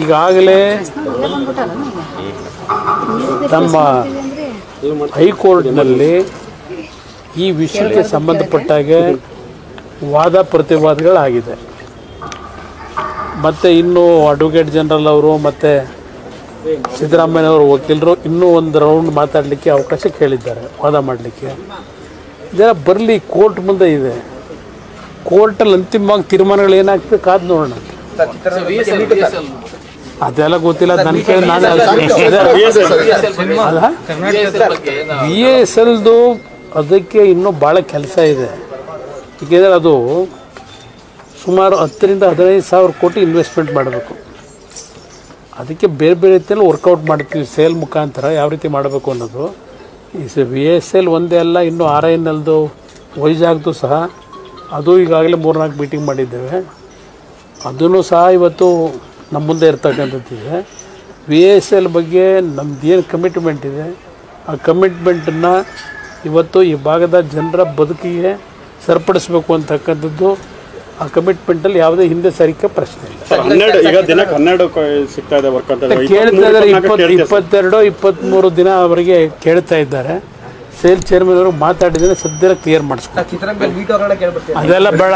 ಈಗಾಗಲೇ ನಮ್ಮ ಹೈಕೋರ್ಟ್ನಲ್ಲಿ ಈ ವಿಷಯಕ್ಕೆ ಸಂಬಂಧಪಟ್ಟಾಗೆ ವಾದ ಪ್ರತಿವಾದಗಳಾಗಿದೆ. ಮತ್ತು ಇನ್ನೂ ಅಡ್ವೊಕೇಟ್ ಜನರಲ್ ಅವರು ಮತ್ತು ಸಿದ್ದರಾಮಯ್ಯನವರು ವಕೀಲರು ಇನ್ನೂ ಒಂದು ರೌಂಡ್ ಮಾತಾಡಲಿಕ್ಕೆ ಅವಕಾಶ ಕೇಳಿದ್ದಾರೆ, ವಾದ ಮಾಡಲಿಕ್ಕೆ. ಇದೆಲ್ಲ ಬರಲಿ, ಕೋರ್ಟ್ ಮುಂದೆ ಇದೆ. ಕೋರ್ಟಲ್ಲಿ ಅಂತಿಮವಾಗಿ ತೀರ್ಮಾನಗಳು ಏನಾಗ್ತದೆ ಕಾದು ನೋಡೋಣ. ಅದೆಲ್ಲ ಗೊತ್ತಿಲ್ಲ, ನನ್ನ ಕೇಳಿ ನಾನೇ VSLದು ಅದಕ್ಕೆ ಇನ್ನೂ ಭಾಳ ಕೆಲಸ ಇದೆ. ಏಕೆಂದರೆ ಅದು ಸುಮಾರು 10 ರಿಂದ 15 ಸಾವಿರ ಕೋಟಿ ಇನ್ವೆಸ್ಟ್ಮೆಂಟ್ ಮಾಡಬೇಕು. ಅದಕ್ಕೆ ಬೇರೆ ಬೇರೆ ರೀತಿಯಲ್ಲಿ ವರ್ಕೌಟ್ ಮಾಡ್ತೀವಿ, ಸೇಲ್ ಮುಖಾಂತರ ಯಾವ ರೀತಿ ಮಾಡಬೇಕು ಅನ್ನೋದು. ಈ VSL ಒಂದೇ ಅಲ್ಲ, ಇನ್ನೂ RINLದು ವೈಜಾಗ್ದು ಸಹ ಅದು ಈಗಾಗಲೇ 3-4 ಮೀಟಿಂಗ್ ಮಾಡಿದ್ದೇವೆ. ಅದನ್ನು ಸಹ ಇವತ್ತು ನಮ್ಮ ಮುಂದೆ ಇರ್ತಕ್ಕಂಥದ್ದಿದೆ. VSL ಬಗ್ಗೆ ನಮ್ಮದೇನು ಕಮಿಟ್ಮೆಂಟ್ ಇದೆ, ಆ ಕಮಿಟ್ಮೆಂಟನ್ನು ಇವತ್ತು ಈ ಭಾಗದ ಜನರ ಬದುಕಿಗೆ ಸರಿಪಡಿಸಬೇಕು ಅಂತಕ್ಕಂಥದ್ದು. ಆ ಕಮಿಟ್ಮೆಂಟಲ್ಲಿ ಯಾವುದೇ ಹಿಂದೆ ಸರಿಕೆ ಪ್ರಶ್ನೆ ಇಲ್ಲ. ಕೇಳ್ತಾ ಇದ್ದಾರೆ, 22-23 ದಿನ ಅವರಿಗೆ ಕೇಳ್ತಾ ಇದ್ದಾರೆ. ಸೇಲ್ ಚೇರ್ಮನ್ ಅವರು ಮಾತಾಡಿದರೆ ಸದ್ಯ ಕ್ಲಿಯರ್ ಮಾಡಿಸ್ಕೊಂಡು ಅದೆಲ್ಲ ಬೇಡ.